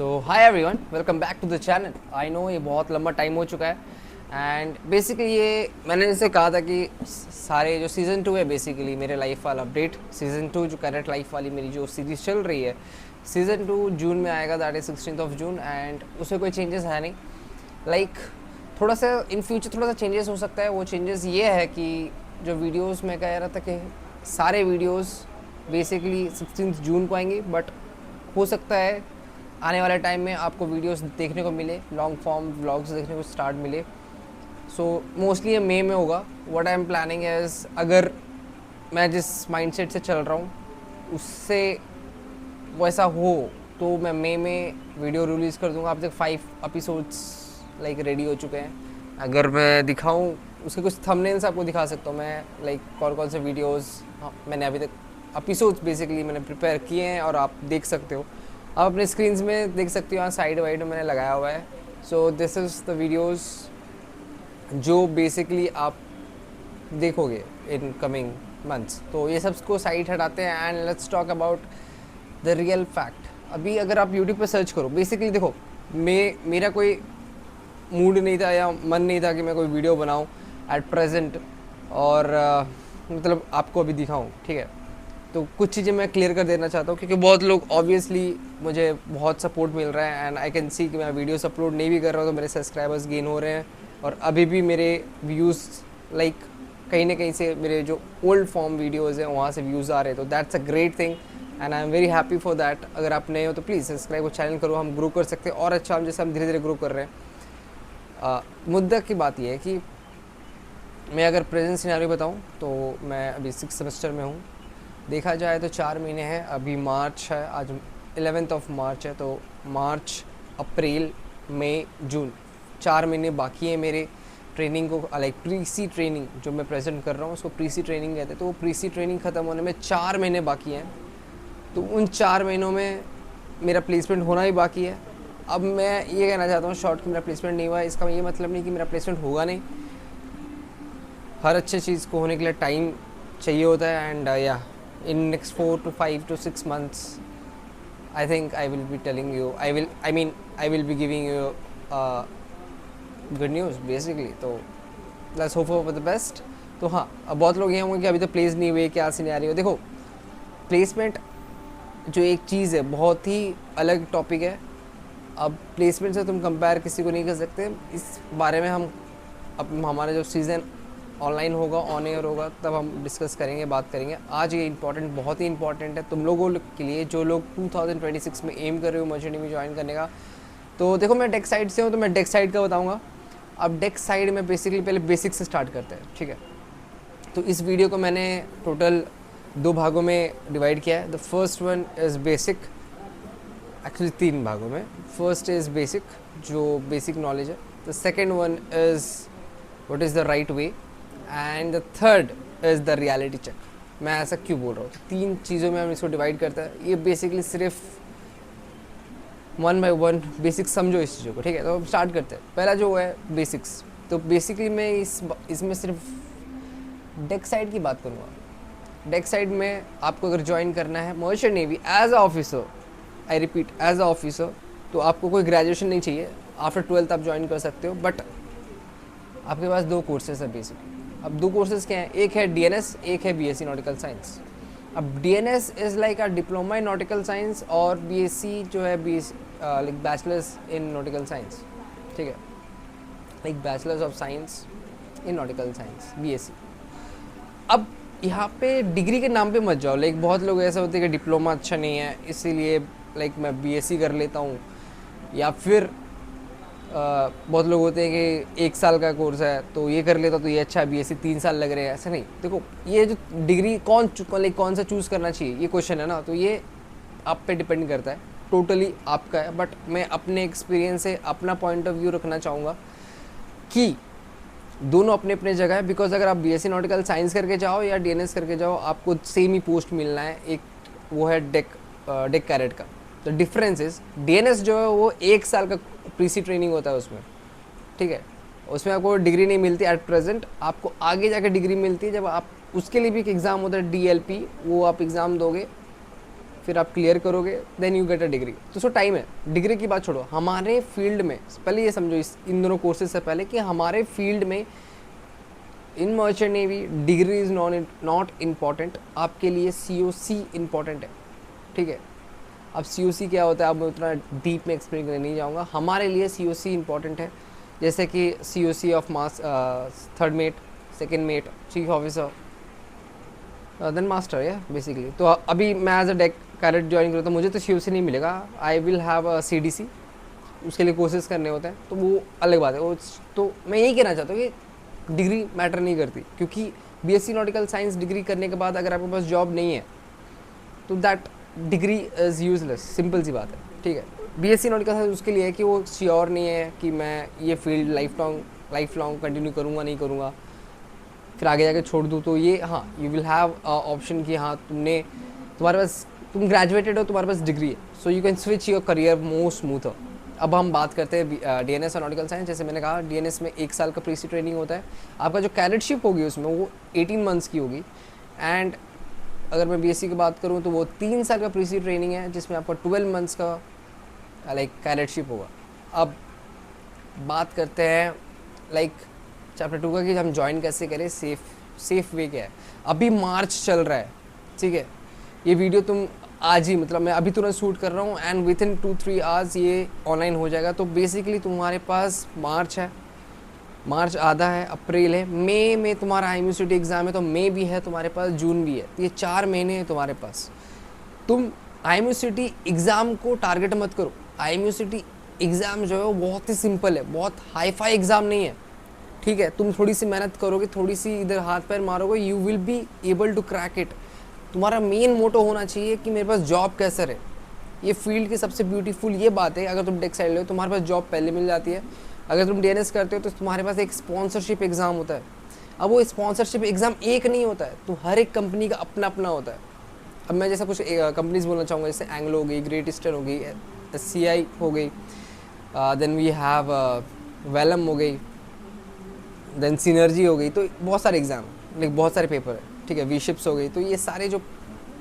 So hi everyone, welcome back to the channel. I know ये बहुत लंबा time हो चुका है एंड बेसिकली ये मैंने जैसे कहा था कि सारे जो सीज़न 2 है बेसिकली मेरे लाइफ वाला अपडेट। सीज़न 2 जो करंट लाइफ वाली मेरी जो सीरीज़ चल रही है, सीज़न 2 जून में आएगा, that is 16th of June. And उसमें कोई चेंजेस है नहीं। लाइक थोड़ा सा इन फ्यूचर थोड़ा सा चेंजेस हो सकता है। वो चेंजेस ये है कि जो वीडियोस में कह रहा था कि सारे वीडियोस बेसिकली 16th जून को आएंगे, बट हो सकता है आने वाले टाइम में आपको वीडियोस देखने को मिले, लॉन्ग फॉर्म व्लॉग्स देखने को स्टार्ट मिले। सो मोस्टली ये मई में होगा। What I am planning is, अगर मैं जिस माइंडसेट से चल रहा हूँ उससे वैसा हो तो मैं मई में वीडियो रिलीज़ कर दूँगा। अब तक 5 एपिसोड्स लाइक रेडी हो चुके हैं। अगर मैं दिखाऊँ उसके कुछ थंबनेल्स आपको दिखा सकता हूँ मैं, लाइक कौन कौन से वीडियोस मैंने अभी तक एपिसोड्स बेसिकली मैंने प्रिपेयर किए हैं और आप देख सकते हो। आप अपने स्क्रीन्स में देख सकते हो, यहाँ साइड वाइड में मैंने लगाया हुआ है। So this is the videos जो बेसिकली आप देखोगे इन कमिंग मंथ्स। तो ये सब को साइड हटाते हैं and let's talk about the real fact. अभी अगर आप यूट्यूब पे सर्च करो, बेसिकली देखो मेरा कोई मूड नहीं था या मन नहीं था कि मैं कोई वीडियो बनाऊं एट प्रेजेंट और मतलब आपको अभी दिखाऊं, ठीक है। तो कुछ चीज़ें मैं क्लियर कर देना चाहता हूँ क्योंकि बहुत लोग ऑब्वियसली मुझे बहुत सपोर्ट मिल रहा है एंड आई कैन सी कि मैं वीडियोस अपलोड नहीं भी कर रहा हूँ तो मेरे सब्सक्राइबर्स गेन हो रहे हैं और अभी भी मेरे व्यूज़ लाइक कहीं ना कहीं से मेरे जो ओल्ड फॉर्म वीडियोज़ हैं वहाँ से व्यूज़ आ रहे हैं। तो that's a great thing and I am very happy for that. अगर आप नए हो तो प्लीज़ सब्सक्राइब और चैनल करो, हम ग्रो कर सकते हैं और अच्छा, हम जैसे हम धीरे धीरे ग्रो कर रहे हैं। मुद्दा की बात यह है कि मैं अगर प्रेजेंट सिनेरियो बताऊँ तो मैं अभी 6th सेमेस्टर में हूँ। देखा जाए तो 4 महीने हैं, अभी मार्च है, आज 11th ऑफ मार्च है। तो मार्च, अप्रैल, मई, जून, 4 महीने बाकी है मेरे ट्रेनिंग को, लाइक प्री सी ट्रेनिंग जो मैं प्रेजेंट कर रहा हूँ उसको प्री सी ट्रेनिंग कहते हैं। तो वो प्री सी ट्रेनिंग ख़त्म होने में 4 महीने बाकी हैं। तो उन 4 महीनों में मेरा प्लेसमेंट होना ही बाकी है। अब मैं ये कहना चाहता हूँ शॉर्ट कि मेरा प्लेसमेंट नहीं हुआ है, इसका ये मतलब नहीं कि मेरा प्लेसमेंट होगा नहीं। हर अच्छे चीज़ को होने के लिए टाइम चाहिए होता है एंड या in next 4 to 5 to 6 months I think I will be telling you, I will be giving you good news basically। तो let's hope for the best। तो हाँ, अब बहुत लोग ये होंगे कि अभी तो प्लेस नहीं हुए, क्या सिनेरियो। देखो प्लेसमेंट जो एक चीज़ है बहुत ही अलग टॉपिक है। अब प्लेसमेंट से तुम कंपेयर किसी को नहीं कर सकते। इस बारे में हम अब हमारा जो सीज़न ऑनलाइन होगा, ऑन एयर होगा, तब हम डिस्कस करेंगे, बात करेंगे। आज ये इंपॉर्टेंट, बहुत ही इंपॉर्टेंट है तुम लोगों के लिए जो लोग 2026 में एम कर रहे हो मर्चेंट नेवी ज्वाइन करने का। तो देखो मैं डेक साइड से हूँ तो मैं डेक साइड का बताऊँगा। अब डेक साइड में बेसिकली पहले बेसिक से स्टार्ट करते हैं, ठीक है। तो इस वीडियो को मैंने टोटल 2 भागों में डिवाइड किया है। The first one is basic, actually 3 भागों में। फर्स्ट इज़ बेसिक, जो बेसिक नॉलेज है। The second one is what is the right way and the third is the reality check. मैं ऐसा क्यों बोल रहा हूँ, 3 चीज़ों में हम इसको डिवाइड करते हैं। ये बेसिकली सिर्फ 1 by 1 बेसिक समझो इस चीज़ों को, ठीक है। तो हम स्टार्ट करते हैं। पहला जो है बेसिक्स। तो बेसिकली मैं इसमें सिर्फ डेक साइड की बात करूँगा। डेक साइड में आपको अगर ज्वाइन करना है merchant navy as a officer, I repeat as a officer, तो आपको कोई ग्रेजुएशन नहीं चाहिए। आफ्टर 12th आप ज्वाइन कर सकते हो, बट आपके पास 2 कोर्सेज है बेसिकली। अब 2 कोर्सेज क्या हैं, एक है डीएनएस, एक है बीएससी नॉटिकल साइंस। अब DNS is like a diploma in nautical science और बीएससी जो है like bachelors in nautical science, ठीक है, like bachelors of science in nautical science, BSc. अब यहाँ पे डिग्री के नाम पे मत जाओ। लाइक बहुत लोग ऐसे होते हैं कि डिप्लोमा अच्छा नहीं है इसीलिए लाइक मैं बीएससी कर लेता हूँ, या फिर बहुत लोग होते हैं कि 1 साल का कोर्स है तो ये कर लेता तो ये अच्छा है, बीएससी 3 साल लग रहे हैं। ऐसा नहीं। देखो ये जो डिग्री कौन सा चूज़ करना चाहिए ये क्वेश्चन है ना, तो ये आप पे डिपेंड करता है, टोटली आपका है। बट मैं अपने एक्सपीरियंस से अपना पॉइंट ऑफ व्यू रखना चाहूँगा कि दोनों अपने अपने जगह है। बिकॉज अगर आप बीएससी नॉटिकल साइंस करके जाओ या डीएनएस करके जाओ, आपको सेम ही पोस्ट मिलना है। एक वो है डेक कैरेट का। तो डिफरेंस इज डीएनएस जो है वो 1 साल का प्रीसी ट्रेनिंग होता है उसमें, ठीक है। उसमें आपको डिग्री नहीं मिलती एट प्रेजेंट, आपको आगे जाकर डिग्री मिलती है जब आप, उसके लिए भी एक एग्ज़ाम होता है डीएलपी, वो आप एग्ज़ाम दोगे फिर आप क्लियर करोगे, then you get a degree. तो सो टाइम है, डिग्री की बात छोड़ो, हमारे फील्ड में पहले ये समझो इन दोनों कोर्सेज से पहले कि हमारे फील्ड में इन merchant navy degree is not important, आपके लिए COC इम्पॉर्टेंट है, ठीक है। अब COC क्या होता है, अब मैं उतना डीप में एक्सप्लेन करने नहीं जाऊँगा। हमारे लिए COC इम्पॉर्टेंट है, जैसे कि COC of mass, third mate, second mate, chief officer, then master, या बेसिकली। तो अभी मैं as a deck cadet join करूँ तो मुझे तो COC नहीं मिलेगा, I will have a CDC, उसके लिए कोर्सेज करने होते हैं, तो वो अलग बात है। वो तो मैं यही कहना चाहता हूँ कि डिग्री मैटर नहीं करती, क्योंकि BSc नॉटिकल साइंस डिग्री करने के बाद अगर आपके पास जॉब नहीं है तो that degree is useless, simple सी बात है, ठीक है। BSc नॉटिकल साइंस उसके लिए है कि वो श्योर नहीं है कि मैं ये फील्ड लाइफ लॉन्ग कंटिन्यू करूँगा नहीं करूँगा, फिर आगे जाके छोड़ दूँ, तो ये हाँ, यू विल हैव ऑप्शन कि हाँ तुम्हारे पास, तुम ग्रेजुएटेड हो, तुम्हारे पास डिग्री है, so you can switch your career more smoother. अब हम बात करते हैं DNS और नॉटिकल साइंस। जैसे मैंने कहा, DNS में 1 साल का प्रीसी ट्रेनिंग होता है, आपका जो कैडेटशिप होगी उसमें वो 18 मंथ्स की होगी, एंड अगर मैं BSc की बात करूँ तो वो 3 साल का प्रीसी ट्रेनिंग है, जिसमें आपका 12 मंथ्स का लाइक कैडेटशिप होगा। अब बात करते हैं लाइक चैप्टर 2 का कि हम ज्वाइन कैसे करें, सेफ वे क्या है। अभी मार्च चल रहा है, ठीक है, ये वीडियो तुम आज ही, मतलब मैं अभी तुरंत शूट कर रहा हूँ एंड विद इन 2-3 आवर्स ये ऑनलाइन हो जाएगा। तो बेसिकली तुम्हारे पास मार्च है, मार्च आधा है, अप्रैल है, मई में तुम्हारा IMUCT एग्ज़ाम है, तो मई भी है तुम्हारे पास, जून भी है, तो ये 4 महीने हैं तुम्हारे पास। तुम IMUCT एग्ज़ाम को टारगेट मत करो। IMUCT एग्ज़ाम जो है वो बहुत ही सिंपल है, बहुत हाई फाई एग्ज़ाम नहीं है, ठीक है। तुम थोड़ी सी मेहनत करोगे, थोड़ी सी इधर हाथ पैर मारोगे, you will be able to crack it. तुम्हारा मेन मोटो होना चाहिए कि मेरे पास जॉब कैसे रहे। ये फील्ड की सबसे ब्यूटीफुल ये बात है, अगर तुम टेक साइड हो तुम्हारे पास जॉब पहले मिल जाती है। अगर तुम DNS करते हो तो तुम्हारे पास एक स्पॉन्सरशिप एग्ज़ाम होता है। अब वो स्पॉन्सरशिप एग्ज़ाम एक नहीं होता है, तो हर एक कंपनी का अपना अपना होता है। अब मैं जैसा कुछ कंपनीज बोलना चाहूँगा, जैसे एंग्लो हो गई, ग्रेट ईस्टर्न हो गई, SCI हो गई, देन वी हैव वेलम हो गई, देन सिनर्जी हो गई। तो बहुत सारे एग्ज़ाम, लाइक बहुत सारे पेपर है, ठीक है। V-शिप्स हो गई। तो ये सारे जो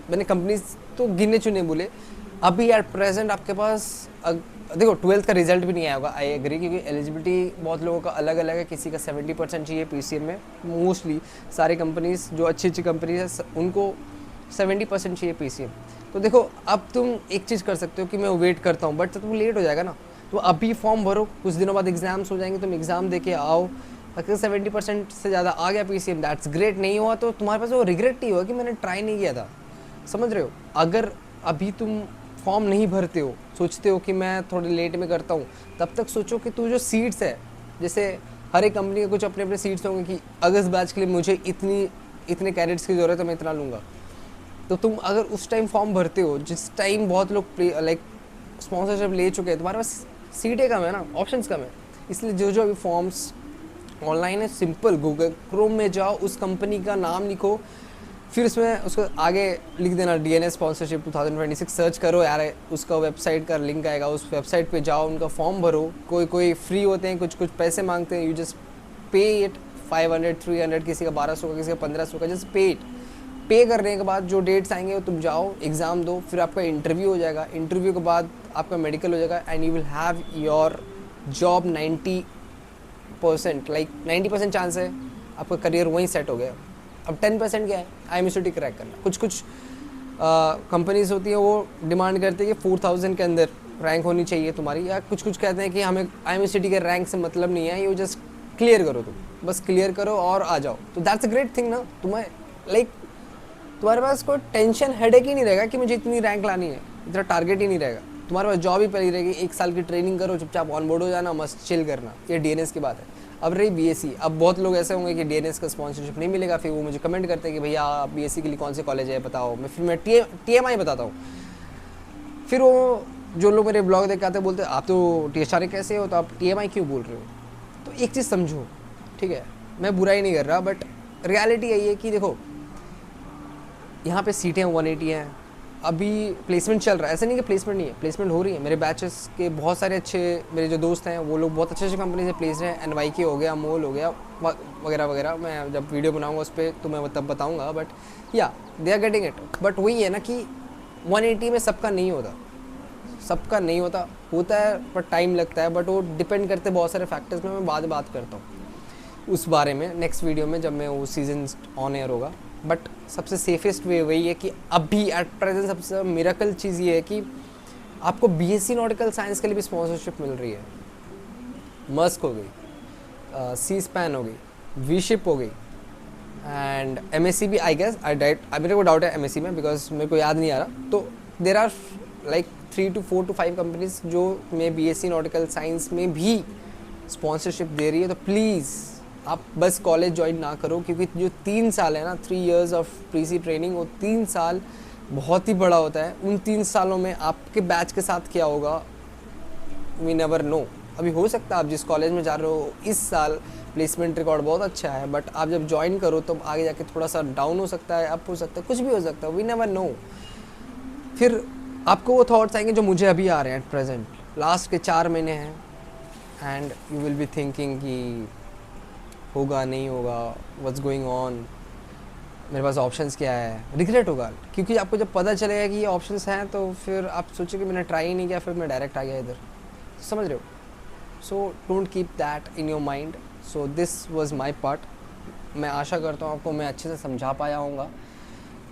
मैंने कंपनीज तो गिने चुने बोले। अभी एट प्रेजेंट आपके पास देखो 12th का रिजल्ट भी नहीं आया होगा, आई एग्री, क्योंकि एलिजिबिलिटी बहुत लोगों का अलग अलग है। किसी का 70% चाहिए PCM में, मोस्टली सारी कंपनीज जो अच्छी अच्छी कंपनीज है उनको 70% चाहिए PCM। तो देखो अब तुम एक चीज़ कर सकते हो कि मैं वेट करता हूँ, बट तो तुम लेट हो जाएगा ना। तो अभी फॉर्म भरो, कुछ दिनों बाद एग्जाम्स हो जाएंगे, तुम एग्ज़ाम दे के आओ। अगर 70% से ज़्यादा आ गया PCM, दैट्स ग्रेट। नहीं हुआ तो तुम्हारे पास वो रिग्रेट नहीं हुआ कि मैंने ट्राई नहीं किया था, समझ रहे हो। अगर अभी तुम फॉर्म नहीं भरते हो, सोचते हो कि मैं थोड़ी लेट में करता हूँ, तब तक सोचो कि तू जो सीट्स है, जैसे हर एक कंपनी के कुछ अपने अपने सीट्स होंगे कि अगस्त बैच के लिए मुझे इतने कैडेट्स की ज़रूरत है, मैं इतना लूँगा। तो तुम अगर उस टाइम फॉर्म भरते हो जिस टाइम बहुत लोग लाइक स्पॉन्सरशिप ले चुके हैं, तुम्हारे पास सीटें कम है ना, ऑप्शंस कम है। इसलिए जो जो अभी फॉर्म्स ऑनलाइन है, सिंपल गूगल क्रोम में जाओ, उस कंपनी का नाम लिखो, फिर उसमें उसको आगे लिख देना DNS स्पॉन्सरशिप 2026 सर्च करो यार, उसका वेबसाइट का लिंक आएगा, उस वेबसाइट पे जाओ, उनका फॉर्म भरो। कोई फ्री होते हैं, कुछ पैसे मांगते हैं, यू जस्ट पे इट 500 300, किसी का 1200 का, किसी का 1500 का, जस्ट पे इट। पे करने के बाद जो डेट्स आएंगे वो तुम जाओ, एग्ज़ाम दो, फिर आपका इंटरव्यू हो जाएगा। इंटरव्यू के बाद आपका मेडिकल हो जाएगा and you will have your job 90%, like 90% chance है आपका करियर वहीं सेट हो गया। अब 10% क्या है, IMUCT क्रैक करना। कुछ कंपनीज होती है वो डिमांड करती है कि 4000 के अंदर रैंक होनी चाहिए तुम्हारी, या कुछ कहते हैं कि हमें IMUCT के रैंक से मतलब नहीं है, यू जस्ट क्लियर करो, तुम बस क्लियर करो और आ जाओ। तो दैट्स अ ग्रेट थिंग ना। तुम्हें लाइक तुम्हारे पास कोई टेंशन हेडेक ही नहीं रहेगा कि मुझे इतनी रैंक लानी है, इतना टारगेट ही नहीं रहेगा। तुम्हारे पास जॉब ही पड़ी रहेगी, 1 साल की ट्रेनिंग करो, चुपचाप ऑन बोर्ड हो जाना, मस्त चिल करना। ये DNS की बात है। अब रही BSc, अब बहुत लोग ऐसे होंगे कि DNS का स्पॉन्सरशिप नहीं मिलेगा, फिर वो मुझे कमेंट करते हैं कि भैया आप BSc के लिए कौन से कॉलेज है बताओ। मैं TMI बताता हूँ। फिर वो जो लोग मेरे ब्लॉग देख के आते हैं बोलते हैं आप तो THRA कैसे हो, तो आप TMI क्यों बोल रहे हो। तो एक चीज़ समझो, ठीक है, मैं बुरा ही नहीं कर रहा, बट रियलिटी यही है कि देखो यहाँ पे सीटें 180 हैं, अभी प्लेसमेंट चल रहा है। ऐसा नहीं कि प्लेसमेंट नहीं है, प्लेसमेंट हो रही है। मेरे बैचेस के बहुत सारे अच्छे मेरे जो दोस्त हैं वो लोग बहुत अच्छे अच्छे कंपनी से प्लेस हैं। NYK हो गया, मोल हो गया, वगैरह वगैरह। मैं जब वीडियो बनाऊंगा उस पर तो मैं तब बताऊंगा, but yeah they are getting it. But वही है ना कि 180 में सबका नहीं होता, सबका नहीं होता, होता है पर टाइम लगता है, बट वो डिपेंड करते बहुत सारे फैक्टर्स में। मैं बाद में बात करता हूँ उस बारे में नेक्स्ट वीडियो में, जब मैं वो सीजन ऑन एयर होगा। बट सबसे सेफेस्ट वे वही है कि अभी एट प्रेजेंट सबसे मिरेकल चीज़ ये है कि आपको बीएससी नॉटिकल साइंस के लिए भी स्पॉन्सरशिप मिल रही है। मस्क हो गई, सी स्पैन हो गई, वी शिप हो गई, एंड एमएससी भी आई गेस, मेरे को डाउट है एमएससी में, बिकॉज मेरे को याद नहीं आ रहा। तो there are like 3 to 4 to 5 companies जो मैं बीएससी नॉटिकल साइंस में भी स्पॉन्सरशिप दे रही है। तो प्लीज़ आप बस कॉलेज ज्वाइन ना करो, क्योंकि जो 3 साल है ना, 3 years ऑफ प्रीसी ट्रेनिंग, वो 3 साल बहुत ही बड़ा होता है। उन 3 सालों में आपके बैच के साथ क्या होगा वी नेवर नो। अभी हो सकता है आप जिस कॉलेज में जा रहे हो इस साल प्लेसमेंट रिकॉर्ड बहुत अच्छा है, बट आप जब ज्वाइन करो तो आगे जाके थोड़ा सा डाउन हो सकता है, अप हो सकता है, कुछ भी हो सकता है, वी नेवर नो। फिर आपको वो थॉट्स आएंगे जो मुझे अभी आ रहे हैं एट प्रेजेंट। लास्ट के 4 महीने हैं and you will be thinking कि होगा नहीं होगा, व्हाट्स गोइंग ऑन, मेरे पास ऑप्शंस क्या है, रिग्रेट होगा। क्योंकि आपको जब पता चलेगा कि ये ऑप्शंस हैं तो फिर आप सोचोगे मैंने ट्राई ही नहीं किया, फिर मैं डायरेक्ट आ गया इधर, समझ रहे हो। So don't keep that in your mind. So this was my part. मैं आशा करता हूँ आपको मैं अच्छे से समझा पाया होऊंगा,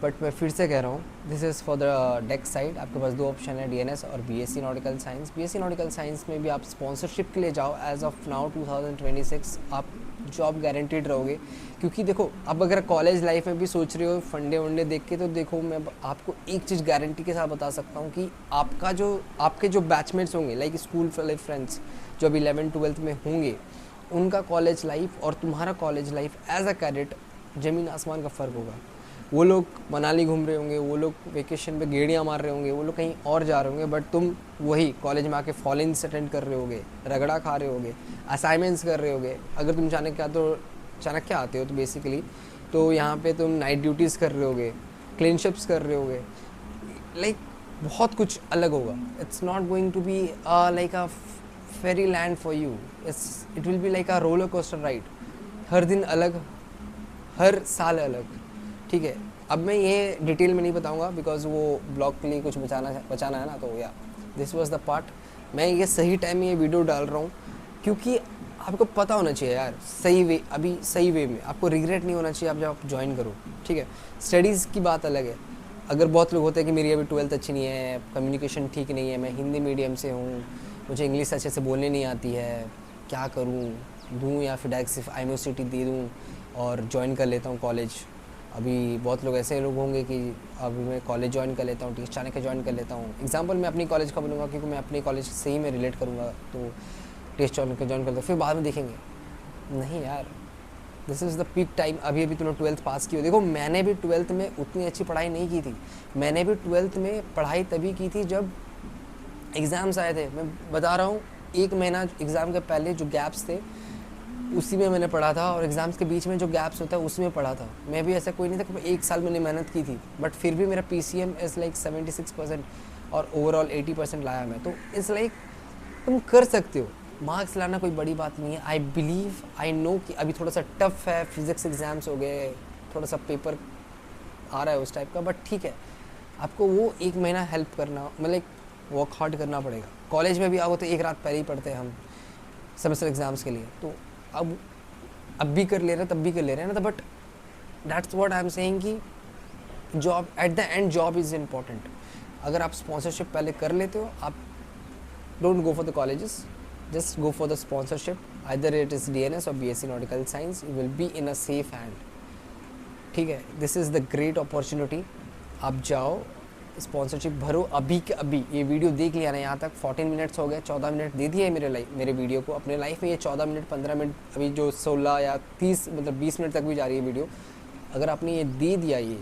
बट मैं फिर से कह रहा हूँ this is for the deck side. आपके पास 2 ऑप्शन है, डीएनएस और BSc nautical science. BSc nautical science में भी आप स्पॉन्सरशिप के लिए जाओ। एज ऑफ नाउ 2026 आप जॉब गारंटीड रहोगे। क्योंकि देखो, अब अगर कॉलेज लाइफ में भी सोच रहे हो फंडे वंडे देख के, तो देखो मैं आपको एक चीज़ गारंटी के साथ बता सकता हूँ कि आपके जो बैचमेट्स होंगे, लाइक स्कूल फ्रेंड्स जो अभी 11th-12th में होंगे, उनका कॉलेज लाइफ और तुम्हारा college life as a cadet ज़मीन आसमान का फ़र्क होगा। वो लोग मनाली घूम रहे होंगे, वो लोग वेकेशन पे गेड़ियाँ मार रहे होंगे, वो लोग कहीं और जा रहे होंगे, बट तुम वही कॉलेज में आके फॉल-इन्स अटेंड कर रहे होगे, रगड़ा खा रहे होगे, असाइनमेंट्स कर रहे होगे। अगर तुम चाणक्य आते हो तो बेसिकली तो यहाँ पे तुम नाइट ड्यूटीज़ कर रहे होगे, क्लीनशिप्स कर रहे होगे, लाइक बहुत कुछ अलग होगा। It's not going to be like a fairy land for you, it will be like a roller coaster ride. हर दिन अलग, हर साल अलग, ठीक है। अब मैं ये डिटेल में नहीं बताऊंगा बिकॉज वो ब्लॉग के लिए कुछ बचाना है ना, तो या दिस वाज द पार्ट। मैं ये सही टाइम में ये वीडियो डाल रहा हूँ क्योंकि आपको पता होना चाहिए यार, सही वे, अभी सही वे में आपको रिग्रेट नहीं होना चाहिए आप जब आप ज्वाइन करो, ठीक है। स्टडीज़ की बात अलग है। अगर बहुत लोग होते हैं कि मेरी अभी 12th अच्छी नहीं है, कम्युनिकेशन ठीक नहीं है, मैं हिंदी मीडियम से हूँ, मुझे इंग्लिश अच्छे से बोलने नहीं आती है, क्या करूँ, दूँ या फिर डायरेक्ट सिर्फ यूनिवर्सिटी दे दूँ और ज्वाइन कर लेता हूँ कॉलेज। अभी बहुत लोग ऐसे लोग होंगे कि अभी मैं कॉलेज ज्वाइन कर लेता हूँ, टीचर चाणक्य ज्वाइन कर लेता हूँ। एग्जांपल मैं अपनी कॉलेज का बनूंगा क्योंकि मैं अपने कॉलेज से ही मैं रिलेट करूँगा, तो टेस्ट चाणक्य ज्वाइन कर दो, फिर बाद में देखेंगे। नहीं यार, this is the peak time. अभी अभी तूने 12th पास की हो। देखो मैंने भी 12th में उतनी अच्छी पढ़ाई नहीं की थी। मैंने भी 12th में पढ़ाई तभी की थी जब एग्ज़ाम्स आए थे। मैं बता रहा हूँ, 1 महीना एग्ज़ाम के पहले जो गैप्स थे उसी में मैंने पढ़ा था, और एग्ज़ाम्स के बीच में जो गैप्स होता है उसी में पढ़ा था। मैं भी ऐसा कोई नहीं था कि 1 साल मैंने मेहनत की थी, बट फिर भी मेरा PCM इज़ लाइक 76% और ओवरऑल 80% लाया मैं। तो इट्स लाइक तुम कर सकते हो, मार्क्स लाना कोई बड़ी बात नहीं है। आई बिलीव, आई नो कि अभी थोड़ा सा टफ है, फिज़िक्स एग्ज़ाम्स हो गए, थोड़ा सा पेपर आ रहा है उस टाइप का, बट ठीक है। आपको वो 1 महीना हेल्प करना, मतलब वर्क हार्ड करना पड़ेगा। कॉलेज में भी आओ तो 1 रात पहले ही पढ़ते हैं हम सेमेस्टर एग्ज़ाम्स के लिए, तो अब भी कर ले रहे हैं, तब भी कर ले रहे हैं ना। But that's what I am saying कि job at the end, job is important. अगर आप स्पॉन्सरशिप पहले कर लेते हो, आप don't go for the colleges, just go for the sponsorship. Either it is DNS और BSc nautical science, you will be in a safe hand, ठीक है। This is the great opportunity. आप जाओ, स्पॉन्सरशिप भरो अभी के अभी। ये वीडियो देख लिया ना, यहाँ तक 14 मिनट्स हो गए, 14 मिनट दे दिए मेरे वीडियो को। अपने लाइफ में ये 14 मिनट 15 मिनट, अभी जो 16 या 30 मतलब 20 मिनट तक भी जा रही है वीडियो, अगर आपने ये दे दिया, ये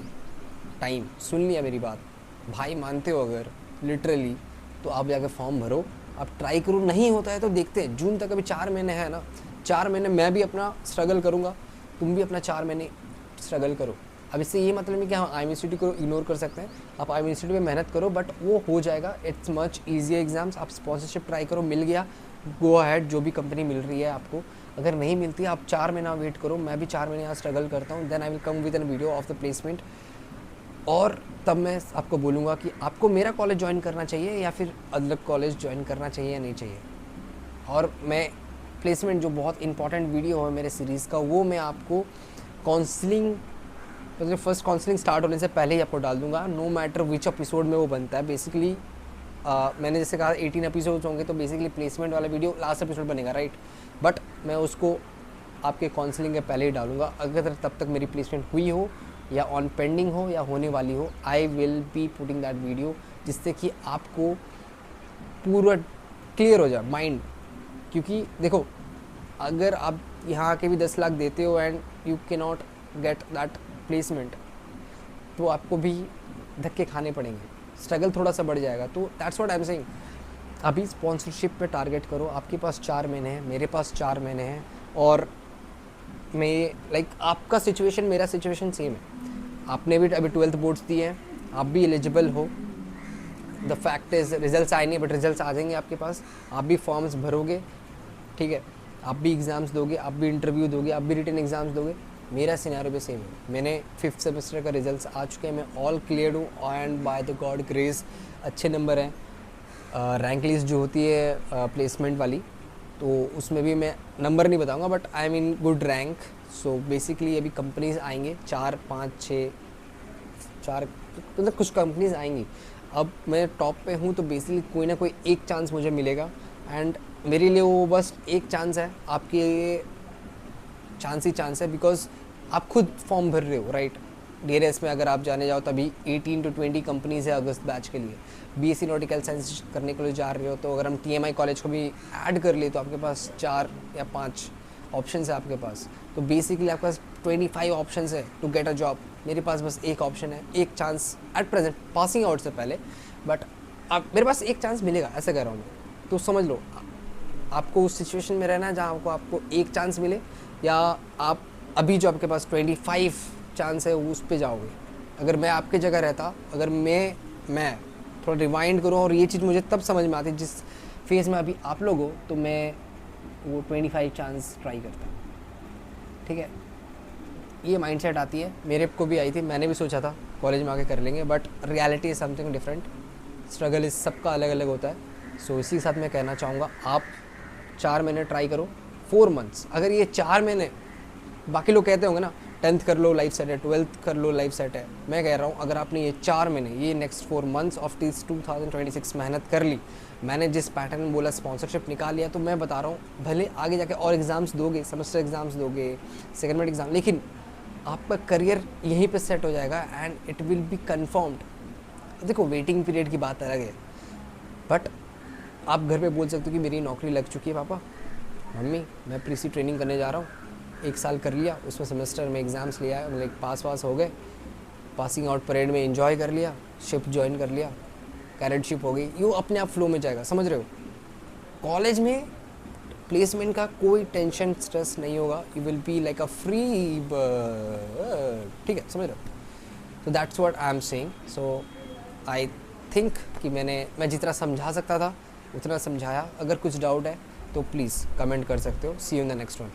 टाइम सुन लिया मेरी बात, भाई मानते हो अगर लिटरली, तो आप जाकर फॉर्म भरो, आप ट्राई करो। नहीं होता है तो देखते हैं, जून तक अभी 4 महीने हैं ना, 4 महीने मैं भी अपना स्ट्रगल करूँगा, तुम भी अपना 4 महीने स्ट्रगल करो। अब इससे ये मतलब नहीं कि हम IMUNICERTY को इग्नोर कर सकते हैं, आप IMUNICERTY में मेहनत करो, बट वो हो जाएगा। It's much easier exams. आप स्पॉन्सरशिप ट्राई करो, मिल गया गो अहेड, जो भी कंपनी मिल रही है आपको। अगर नहीं मिलती आप 4 महीना वेट करो, मैं भी 4 महीने यहाँ स्ट्रगल करता हूँ, then I will come with an video of the placement. और तब मैं आपको बोलूँगा कि आपको मेरा कॉलेज ज्वाइन करना चाहिए या फिर अलग कॉलेज ज्वाइन करना चाहिए या नहीं चाहिए। और मैं प्लेसमेंट जो बहुत इंपॉर्टेंट वीडियो है मेरे सीरीज़ का, वो मैं आपको काउंसलिंग मतलब फर्स्ट काउंसलिंग स्टार्ट होने से पहले ही आपको डाल दूंगा, नो मैटर विच एपिसोड में वो बनता है। बेसिकली मैंने जैसे कहा 18 एपिसोड्स होंगे, तो बेसिकली प्लेसमेंट वाला वीडियो लास्ट एपिसोड बनेगा, राइट। बट मैं उसको आपके काउंसलिंग के पहले ही डालूंगा। अगर तब तक मेरी प्लेसमेंट हुई हो या ऑन पेंडिंग हो या होने वाली हो, I will be putting that video, जिससे कि आपको पूरा क्लियर हो जाए माइंड। क्योंकि देखो, अगर आप यहाँ आके भी 10 लाख देते हो एंड यू के नॉट गेट दैट प्लेसमेंट, तो आपको भी धक्के खाने पड़ेंगे, स्ट्रगल थोड़ा सा बढ़ जाएगा। तो that's what I am saying. अभी स्पॉन्सरशिप पे टारगेट करो। आपके पास 4 महीने हैं, मेरे पास 4 महीने हैं, और मैं लाइक आपका सिचुएशन मेरा सिचुएशन सेम है। आपने भी अभी 12th बोर्ड्स दिए हैं, आप भी एलिजिबल हो। द फैक्ट इज़ रिजल्ट्स आए नहीं, बट रिजल्ट्स आ जाएंगे आपके पास। आप भी फॉर्म्स भरोगे, ठीक है, आप भी एग्ज़ाम्स दोगे, आप भी इंटरव्यू दोगे, आप भी रिटन एग्ज़ाम्स दोगे। मेरा सिनेरियो भी सेम है। मैंने 5th सेमेस्टर का रिजल्ट्स आ चुके हैं, मैं ऑल क्लियर हूँ and by the God grace अच्छे नंबर हैं। रैंक लिस्ट जो होती है प्लेसमेंट वाली, तो उसमें भी मैं नंबर नहीं बताऊंगा, but I am in good rank. So basically अभी कंपनीज आएंगे 4 5 6 4, मतलब कुछ कंपनीज आएंगी। अब मैं टॉप पे हूँ, तो बेसिकली कोई ना कोई एक चांस मुझे मिलेगा, एंड मेरे लिए वो बस एक चांस है। आपके लिए चांस ही चांस है, बिकॉज आप खुद फॉर्म भर रहे हो, राइट। DRS में अगर आप जाने जाओ, तभी 18 to 20 कंपनीज है अगस्त बैच के लिए। BSc नॉटिकल साइंस करने के लिए जा रहे हो, तो अगर हम TMI कॉलेज को भी ऐड कर ले, तो आपके पास 4 या 5 ऑप्शन है आपके पास। तो बेसिकली आपके पास 25 ऑप्शन है टू गेट अ जॉब। मेरे पास बस एक ऑप्शन है, एक chance at present, passing out से पहले, बट आप मेरे पास एक चांस मिलेगा, ऐसा कह रहा हूँ मैं। तो समझ लो, आपको उस सिचुएशन में रहना है जहाँ आपको एक चांस मिले, या आप अभी जो आपके पास 25 चांस है उस पे जाओगे। अगर मैं आपकी जगह रहता, अगर मैं थोड़ा रिवाइंड करूँ, और ये चीज़ मुझे तब समझ में आती जिस फेज़ में अभी आप लोग हो, तो मैं वो 25 चांस ट्राई करता, ठीक है। ये माइंडसेट आती है, मेरे को भी आई थी, मैंने भी सोचा था कॉलेज में आके कर लेंगे, but reality is something different. Struggle इस सबका अलग अलग होता है। सो इसी के साथ मैं कहना चाहूँगा, आप 4 महीने ट्राई करो, 4 मंथ्स। अगर ये 4 महीने, बाकी लोग कहते होंगे ना 10th कर लो लाइफ सेट है, 12th कर लो लाइफ सेट है, मैं कह रहा हूँ अगर आपने ये 4 महीने, ये नेक्स्ट 4 मंथ्स ऑफ दिस 2026 मेहनत कर ली, मैंने जिस पैटर्न में बोला स्पॉन्सरशिप निकाल लिया, तो मैं बता रहा हूँ भले आगे जाके और एग्ज़ाम्स दोगे, सेमेस्टर एग्ज़ाम्स दोगे, सेकेंडमेंट एग्ज़ाम, लेकिन आपका करियर यहीं पे सेट हो जाएगा and it will B confirmed. देखो, वेटिंग पीरियड की बात अलग है, बट आप घर पे बोल सकते हो कि मेरी नौकरी लग चुकी है पापा, मम्मी मैं प्रीसी ट्रेनिंग करने जा रहा हूँ, 1 साल कर लिया, उसमें सेमेस्टर में एग्ज़ाम्स लिया, मतलब पास हो गए, पासिंग आउट परेड में एंजॉय कर लिया, शिप ज्वाइन कर लिया, कैडेटशिप हो गई, ये अपने आप फ्लो में जाएगा, समझ रहे हो। कॉलेज में प्लेसमेंट का कोई टेंशन स्ट्रेस नहीं होगा, you will be like a free, ठीक है, समझ रहे हो। तो that's what I am saying. So I think कि मैं जितना समझा सकता था उतना समझाया। अगर कुछ डाउट है तो प्लीज़ कमेंट कर सकते हो। See you in the next one.